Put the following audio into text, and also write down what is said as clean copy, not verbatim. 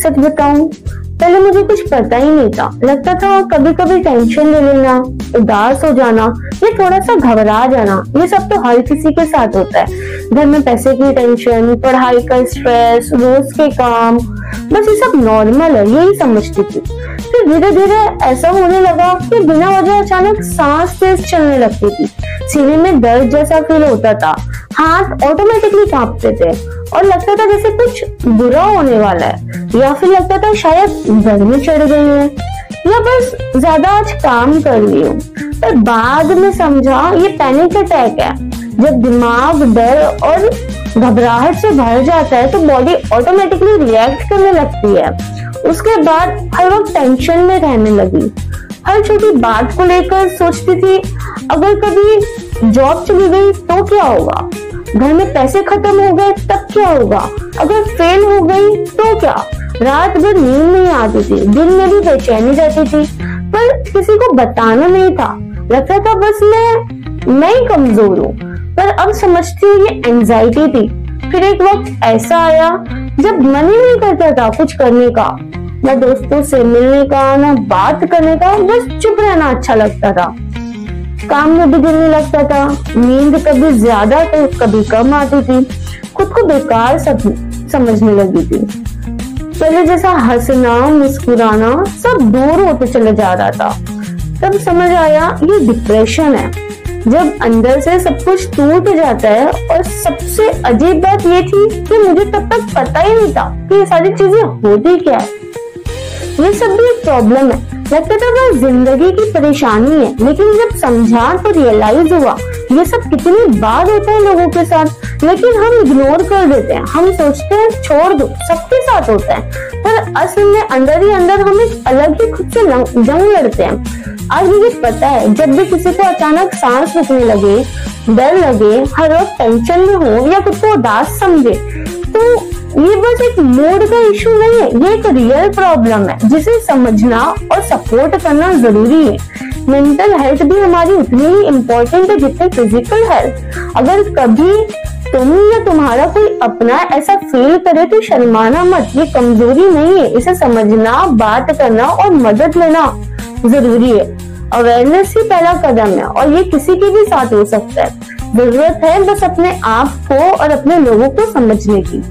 सच बताऊं, पहले मुझे कुछ पता ही नहीं था। लगता था कभी कभी टेंशन ले लेना, उदास हो जाना या थोड़ा सा घबरा जाना, ये सब तो हर किसी के साथ होता है। घर में पैसे की टेंशन, पढ़ाई का स्ट्रेस, रोज के काम, बस ये सब नॉर्मल है, यही समझती थी। फिर धीरे धीरे ऐसा होने लगा कि बिना वजह अचानक सांस तेज चलने लगती थी, सीने में दर्द जैसा फील होता था, हाथ ऑटोमेटिकली कांपते थे और लगता था जैसे कुछ बुरा होने वाला है, या फिर लगता था शायद गर्मी चढ़ गई है या बस ज्यादा आज काम कर ली हूँ। पर बाद में समझा ये पैनिक अटैक है। जब दिमाग डर और घबराहट से भर जाता है तो बॉडी ऑटोमेटिकली रिएक्ट करने लगती है। उसके बाद हर वक्त टेंशन में रहने लगी, हर छोटी बात को लेकर सोचती थी अगर कभी जॉब चली गई तो क्या होगा, घर में पैसे खत्म हो गए तब क्या होगा, अगर फेल हो गई तो क्या। रात भर नींद नहीं आती थी, दिन में भी बेचैनी रहती थी, पर किसी को बताना नहीं था। लगता था बस मैं ही कमजोर हूँ। पर अब समझती हूँ ये एंजाइटी थी। फिर एक वक्त ऐसा आया जब मन ही नहीं करता था कुछ करने का, ना दोस्तों से मिलने का, ना बात करने का, बस चुप रहना अच्छा लगता था। काम में भी दिल नहीं लगता था, नींद कभी ज्यादा तो कभी कम आती थी, खुद को बेकार समझने लगी थी। पहले जैसा हंसना मुस्कुराना सब दूर होते चले जा रहा था। तब समझ आया ये डिप्रेशन है, जब अंदर से सब कुछ टूट जाता है। और सबसे अजीब बात ये थी कि मुझे तब तक पता ही नहीं था कि ये सारी चीजें होती क्या है। ये सब भी एक प्रॉब्लम है, लगता था बस जिंदगी की परेशानी है। लेकिन जब समझा तो रियलाइज हुआ ये सब कितनी बार होता है लोगों के साथ, लेकिन हम इग्नोर कर देते हैं। हम सोचते हैं छोड़ दो, सबके साथ होता है, पर असल में अंदर ही अंदर हम एक अलग ही खुद से जंग लड़ते हैं। आज मुझे पता है जब भी किसी को अचानक सांस रुकने लगे, डर लगे, हर वक्त टेंशन में हो या खुद को उदास समझे, तो ये बस एक मूड का इशू नहीं है, ये एक रियल प्रॉब्लम है जिसे समझना और सपोर्ट करना जरूरी है। मेंटल हेल्थ भी हमारी उतनी ही इम्पोर्टेंट है जितनी फिजिकल हेल्थ। अगर कभी तुम या तुम्हारा कोई अपना ऐसा फील करे तो शर्माना मत, ये कमजोरी नहीं है, इसे समझना, बात करना और मदद लेना जरूरी है। अवेयरनेस ही पहला कदम है और ये किसी के भी साथ हो सकता है। जरूरत है बस अपने आप को और अपने लोगों को समझने की।